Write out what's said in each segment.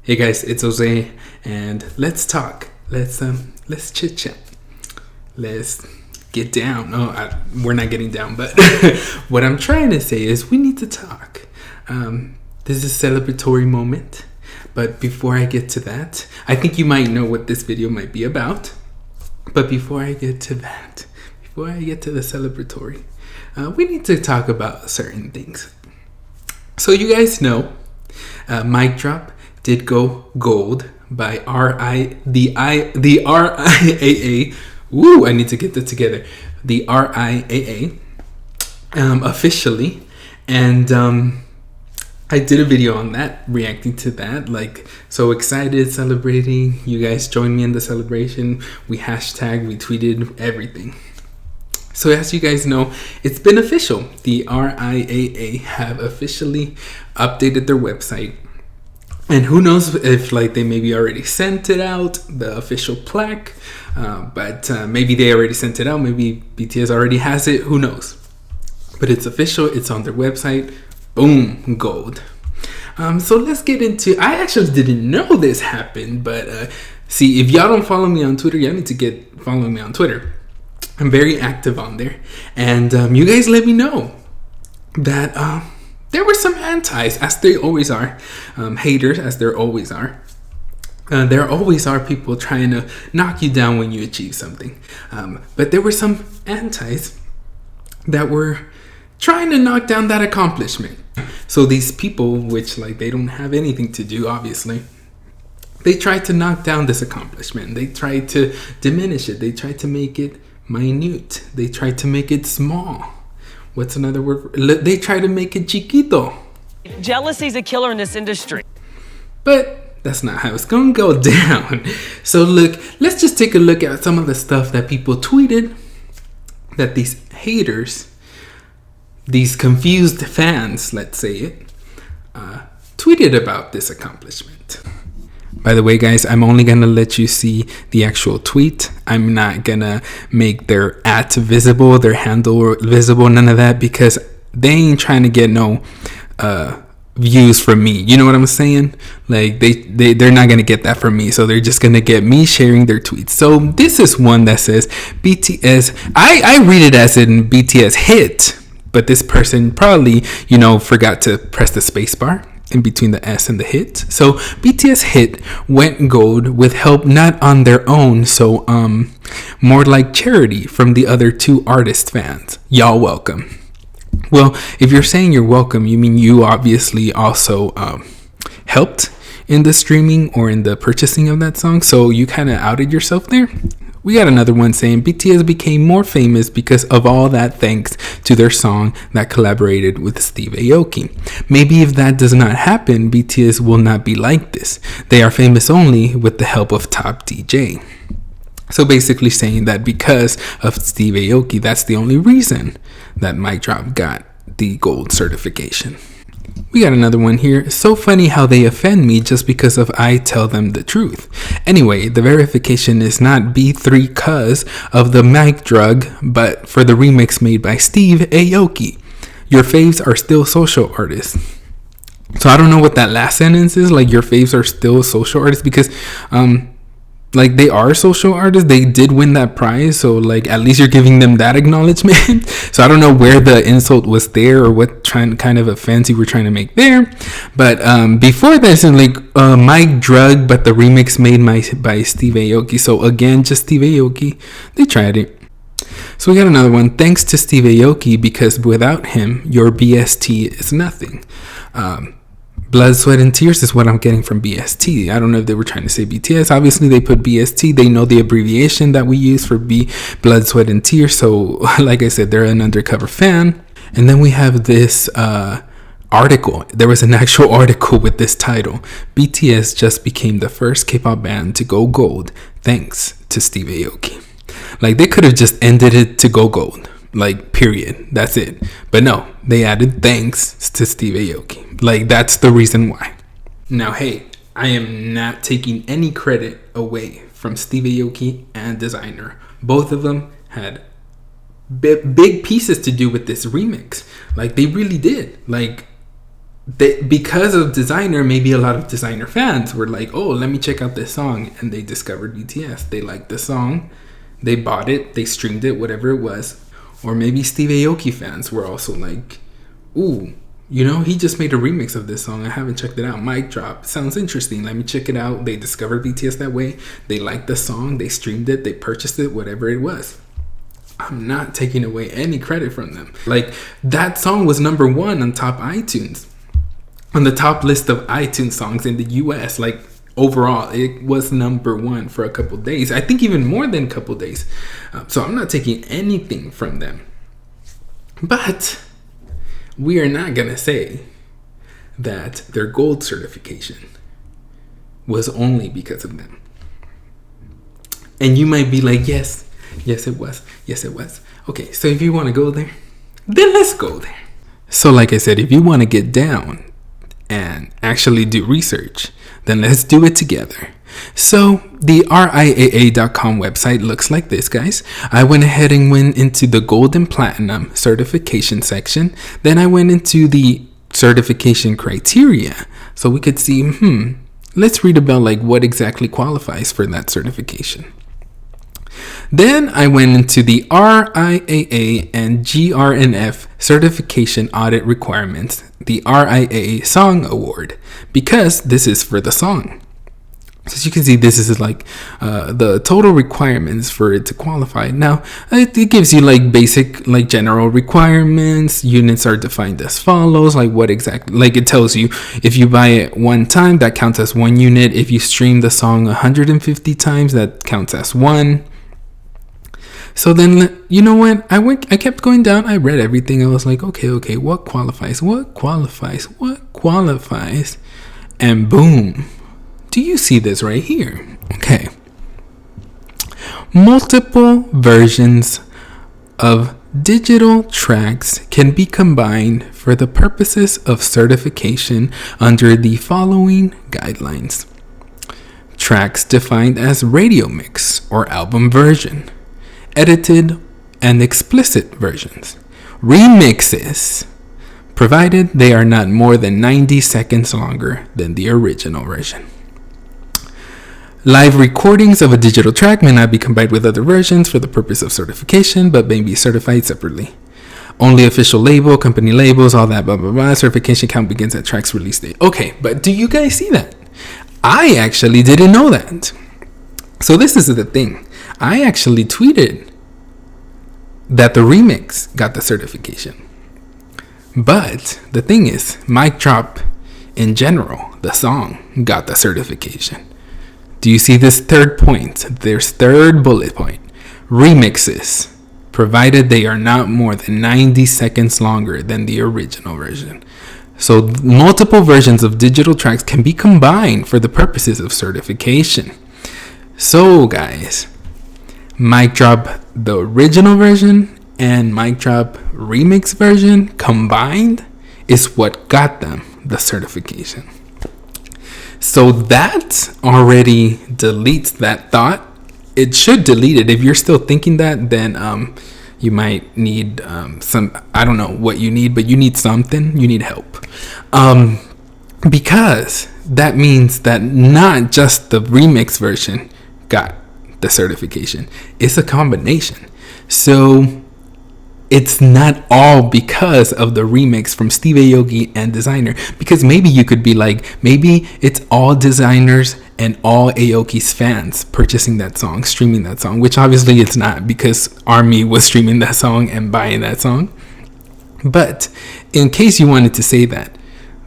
Hey guys, it's Jose, and let's talk. Let's chit chat. Let's get down. No, we're not getting down, but what I'm trying to say is we need to talk. This is a celebratory moment, but before I get to that, I think you might know what this video might be about. But before I get to that, before I get to the celebratory, we need to talk about certain things. So you guys know, MIC Drop did go gold by the RIAA. Woo! I need to get that together. The RIAA officially, and I did a video on that, reacting to that. Like, so excited, celebrating. You guys joined me in the celebration. We hashtagged, we tweeted, everything. So as you guys know, it's been official. The RIAA have officially updated their website. And who knows if they maybe already sent it out, the official plaque, but maybe they already sent it out. Maybe BTS already has it. Who knows? But it's official. It's on their website. Boom, gold. So let's get into. I actually didn't know this happened, but see, if y'all don't follow me on Twitter, y'all need to get following me on Twitter. I'm very active on there, and you guys let me know that. There were some antis, as they always are, haters, as there always are. There always are people trying to knock you down when you achieve something. But there were some antis that were trying to knock down that accomplishment. So these people, which they don't have anything to do, obviously, they tried to knock down this accomplishment. They tried to diminish it. They tried to make it minute. They tried to make it small. What's another word? They try to make it chiquito. Jealousy's a killer in this industry. But that's not how it's gonna go down. So look, let's just take a look at some of the stuff that people tweeted that these haters, these confused fans, let's say it, tweeted about this accomplishment. By the way, guys, I'm only going to let you see the actual tweet. I'm not going to make their @ visible, their handle visible, none of that, because they ain't trying to get no views from me. You know what I'm saying? They're not going to get that from me. So they're just going to get me sharing their tweets. So this is one that says BTS. I read it as in BTS hit, but this person probably, forgot to press the space bar in between the S and the hit. So BTS hit went gold with help not on their own, so more like charity from the other two artist fans. Y'all welcome. Well, if you're saying you're welcome, you mean you obviously also helped in the streaming or in the purchasing of that song, so you kind of outed yourself there. We got another one saying BTS became more famous because of all that thanks to their song that collaborated with Steve Aoki. Maybe if that does not happen, BTS will not be like this. They are famous only with the help of top DJ. So basically saying that because of Steve Aoki, that's the only reason that MIC Drop got the gold certification. We got another one here. So funny how they offend me just because of I tell them the truth. Anyway, the verification is not B3 cuz of the MIC Drug, but for the remix made by Steve Aoki. Your faves are still social artists. So I don't know what that last sentence is. Your faves are still social artists, because they are social artists. They did win that prize, so at least you're giving them that acknowledgement. So I don't know where the insult was there or what kind of offense you were trying to make there. But before this, MIC Drug, but the remix made by Steve Aoki. So again, just Steve Aoki. They tried it. So we got another one. Thanks to Steve Aoki, because without him, your BST is nothing. Blood, Sweat, and Tears is what I'm getting from BST. I don't know if they were trying to say BTS. Obviously, they put BST. They know the abbreviation that we use for Blood, Sweat, and Tears. So, like I said, they're an undercover fan. And then we have this article. There was an actual article with this title. BTS just became the first K-pop band to go gold thanks to Steve Aoki. They could have just ended it to go gold. Period. That's it. But no, they added thanks to Steve Aoki. That's the reason why. Now, hey, I am not taking any credit away from Steve Aoki and Designer. Both of them had big pieces to do with this remix. They really did. because of Designer, maybe a lot of Designer fans were like, oh, let me check out this song, and they discovered BTS. They liked the song, they bought it, they streamed it, whatever it was. Or maybe Steve Aoki fans were also like, ooh, you know, he just made a remix of this song, I haven't checked it out. Mic Drop, sounds interesting, let me check it out. They discovered BTS that way, they liked the song, they streamed it, they purchased it, whatever it was. I'm not taking away any credit from them. Like, that song was number 1 on top iTunes, on the top list of iTunes songs in the US. Like, overall, it was number 1 for a couple days. I think even more than a couple days. So I'm not taking anything from them. But we are not going to say that their gold certification was only because of them. And you might be like, yes, it was. Yes, it was. Okay, so if you want to go there, then let's go there. So like I said, if you want to get down and actually do research, then let's do it together. So the RIAA.com website looks like this, guys. I went ahead and went into the gold and platinum certification section. Then I went into the certification criteria, so we could see, let's read about like what exactly qualifies for that certification. Then I went into the RIAA and GRNF certification audit requirements, the RIAA Song Award, because this is for the song. So as you can see, this is like the total requirements for it to qualify. Now, it gives you like basic, like general requirements. Units are defined as follows, like what exactly, like it tells you if you buy it 1 time, that counts as 1 unit. If you stream the song 150 times, that counts as 1. So then, you know what? I kept going down. I read everything. I was like, okay, what qualifies? What qualifies? What qualifies? And boom. Do you see this right here? Okay. Multiple versions of digital tracks can be combined for the purposes of certification under the following guidelines. Tracks defined as radio mix or album version. Edited and explicit versions. Remixes, provided they are not more than 90 seconds longer than the original version. Live recordings of a digital track may not be combined with other versions for the purpose of certification, but may be certified separately. Only official label, company labels, all that, blah, blah, blah. Certification count begins at track's release date. Okay, but do you guys see that? I actually didn't know that. So this is the thing. I actually tweeted that the remix got the certification. But the thing is, Mic Drop in general, the song, got the certification. Do you see this third point? There's third bullet point. Remixes, provided they are not more than 90 seconds longer than the original version. So multiple versions of digital tracks can be combined for the purposes of certification. So guys, Mic Drop, the original version, and Mic Drop remix version combined is what got them the certification. So that already deletes that thought. It should delete it. If you're still thinking that, then you might need some, I don't know what you need, but you need something. You need help. Because that means that not just the remix version got the certification. It's a combination. So it's not all because of the remix from Steve Aoki and Designer, because maybe you could be like, maybe it's all Designers and all Aoki's fans purchasing that song, streaming that song, which obviously it's not, because Army was streaming that song and buying that song. But in case you wanted to say that,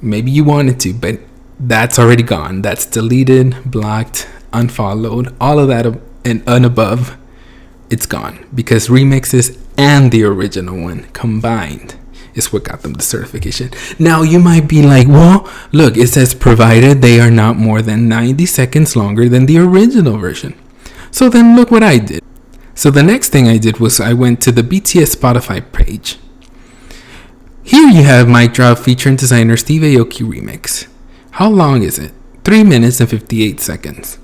maybe you wanted to, but that's already gone. That's deleted, blocked, unfollowed, all of that and above, it's gone, because remixes and the original one combined is what got them the certification. Now you might be like, well, look, it says provided they are not more than 90 seconds longer than the original version. So then look what I did. So the next thing I did was I went to the BTS Spotify page. Here you have Mic Drop featuring Designer Steve Aoki remix. How long is it? 3 minutes and 58 seconds.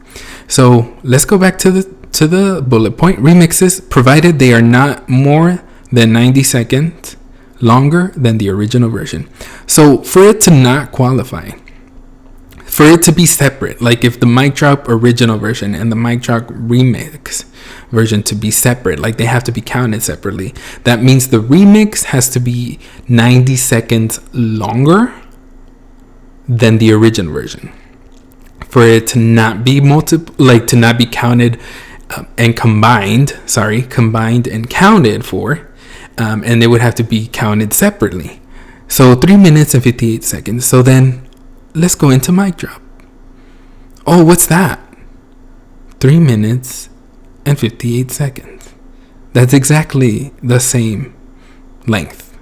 So let's go back to the bullet point. Remixes, provided they are not more than 90 seconds longer than the original version. So for it to not qualify, for it to be separate, like if the mic drop original version and the mic drop remix version to be separate, like they have to be counted separately, that means the remix has to be 90 seconds longer than the original version for it to not be to not be counted and combined and counted for, and they would have to be counted separately. So 3 minutes and 58 seconds. So then let's go into mic drop. Oh, what's that? 3 minutes and 58 seconds. That's exactly the same length.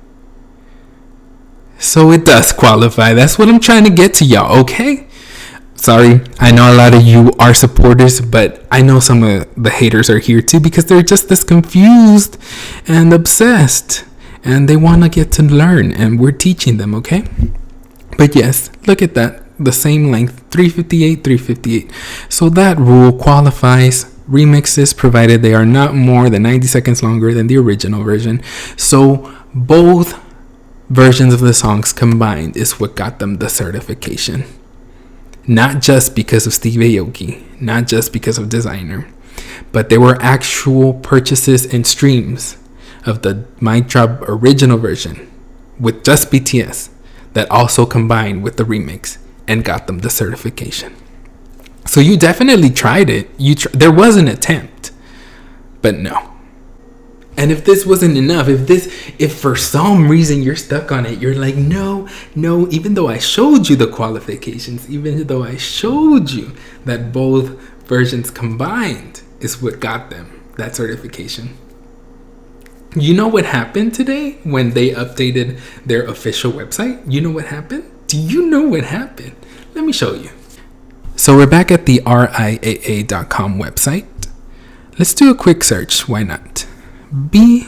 So it does qualify. That's what I'm trying to get to y'all, okay? Sorry, I know a lot of you are supporters, but I know some of the haters are here too because they're just as confused and obsessed and they want to get to learn, and we're teaching them, okay? But yes, look at that. The same length, 358. So that rule qualifies remixes provided they are not more than 90 seconds longer than the original version. So both versions of the songs combined is what got them the certification. Not just because of Steve Aoki, not just because of Designer, but there were actual purchases and streams of the mic drop original version with just BTS that also combined with the remix and got them the certification. So you definitely tried it. There was an attempt, but no. And if this wasn't enough, if for some reason you're stuck on it, you're like, no, even though I showed you the qualifications, even though I showed you that both versions combined is what got them that certification. You know what happened today when they updated their official website? You know what happened? Do you know what happened? Let me show you. So we're back at the RIAA.com website. Let's do a quick search. Why not? BTS.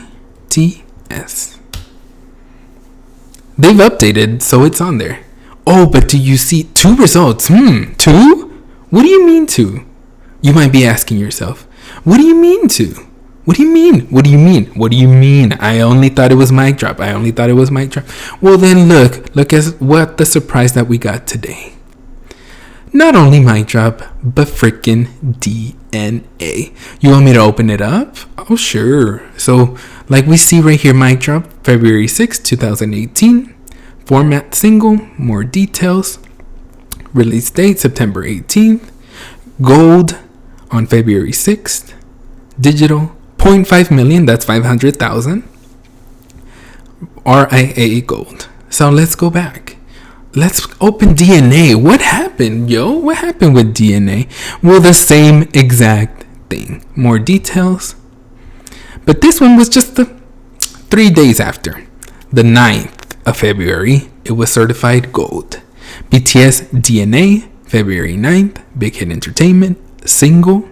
They've updated, so it's on there. Oh, but do you see 2 results? 2? What do you mean 2? You might be asking yourself, what do you mean 2? What do you mean? What do you mean? What do you mean? I only thought it was mic drop. Well, then look at what the surprise that we got today. Not only mic drop, but freaking DNA. You want me to open it up? Oh, sure. So, like we see right here, mic drop, February 6, 2018. Format single, more details. Release date, September 18th. Gold on February 6th. Digital, 0.5 million, that's 500,000. RIAA Gold. So let's go back. Let's open DNA. What happened, yo? What happened with DNA? Well, the same exact thing. More details. But this one was just 3 days after. The 9th of February, it was certified gold. BTS DNA, February 9th. Big Hit Entertainment, single.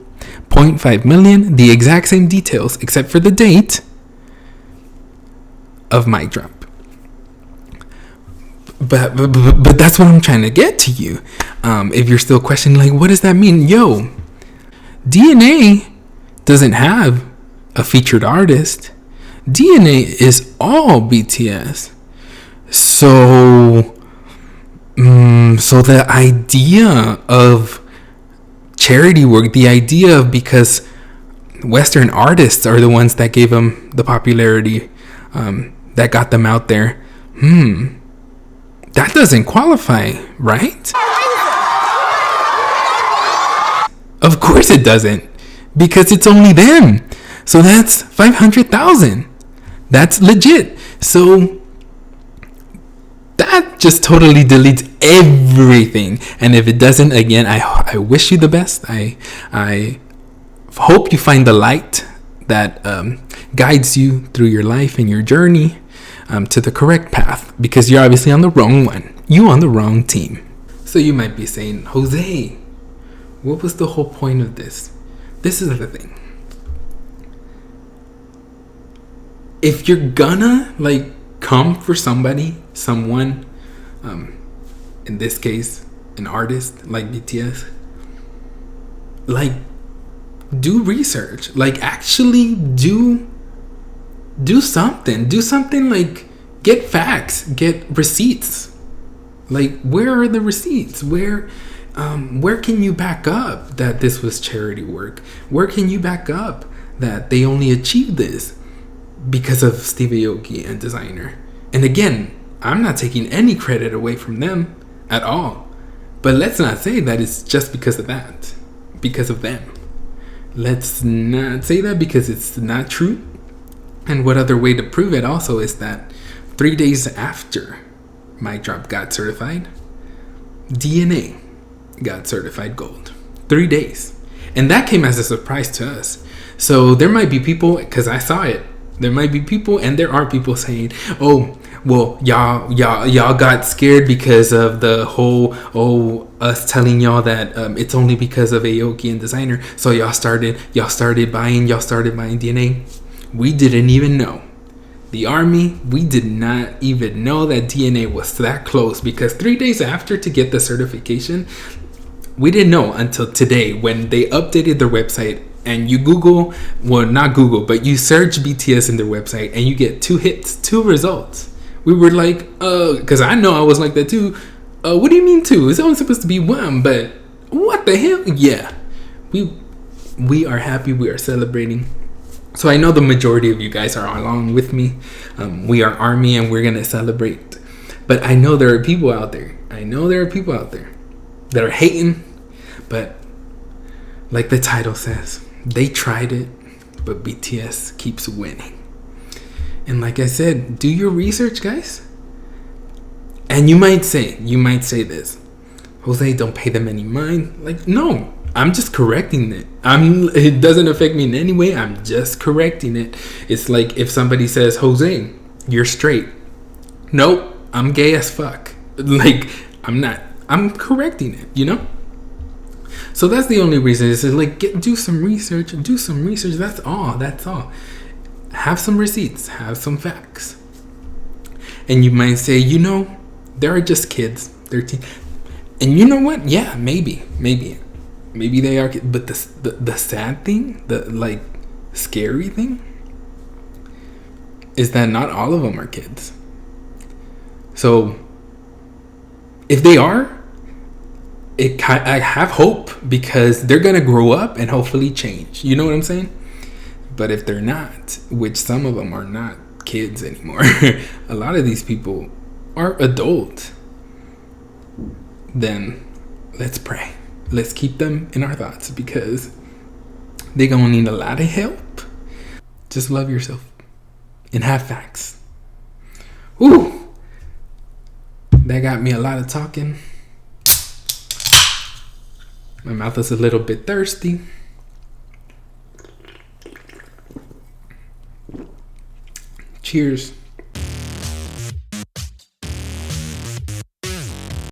0.5 million, the exact same details except for the date of mic drop. But that's what I'm trying to get to you. If you're still questioning, like, what does that mean? Yo, DNA doesn't have a featured artist. DNA is all BTS. So the idea of charity work, the idea of because Western artists are the ones that gave them the popularity, that got them out there, that doesn't qualify, right? Of course it doesn't, because it's only them. So that's 500,000. That's legit. So that just totally deletes everything. And if it doesn't, again, I wish you the best. I hope you find the light that guides you through your life and your journey to the correct path, because you're obviously on the wrong one. You on the wrong team. So you might be saying, Jose, what was the whole point of this? This is the thing. If you're gonna come for someone, in this case, an artist like BTS, do research. Actually do something. Do something get facts, get receipts. Like, where are the receipts? Where can you back up that this was charity work? Where can you back up that they only achieved this because of Steve Aoki and designer? And again, I'm not taking any credit away from them at all. But let's not say that it's just because of that, because of them. Let's not say that because it's not true. And what other way to prove it also is that 3 days after MIC Drop got certified, DNA got certified gold. 3 days. And that came as a surprise to us. So there might be people, because I saw it, there might be people, and there are people saying, oh, well, y'all got scared because of the whole, us telling y'all that it's only because of Aoki and designer, so y'all started buying DNA. We didn't even know. The army, we did not even know that DNA was that close, because 3 days after to get the certification, we didn't know until today when they updated their website. And you Google, well, not Google, but you search BTS in their website and you get 2 hits, 2 results. We were like, because I know I was like that too. What do you mean 2? It's only supposed to be 1, but what the hell? Yeah, we are happy. We are celebrating. So I know the majority of you guys are along with me. We are army and we're going to celebrate. But I know there are people out there. That are hating. But like the title says, they tried it, but BTS keeps winning. And like I said, do your research, guys. And you might say this, Jose, don't pay them any mind. Like, no, I'm just correcting it. It doesn't affect me in any way. I'm just correcting it. It's like if somebody says, Jose, you're straight. Nope, I'm gay as fuck. Like, I'm not. I'm correcting it, you know? So that's the only reason. Is like, do some research. That's all. Have some receipts. Have some facts. And you might say, they are just kids. 13. And you know what? Yeah, maybe they are. But the sad thing, the like scary thing, is that not all of them are kids. So if they are, I have hope, because they're gonna grow up and hopefully change. You know what I'm saying? But if they're not, which some of them are not kids anymore, a lot of these people are adult, then let's pray. Let's keep them in our thoughts, because they're gonna need a lot of help. Just love yourself and have facts. Ooh, that got me a lot of talking. My mouth is a little bit thirsty. Cheers.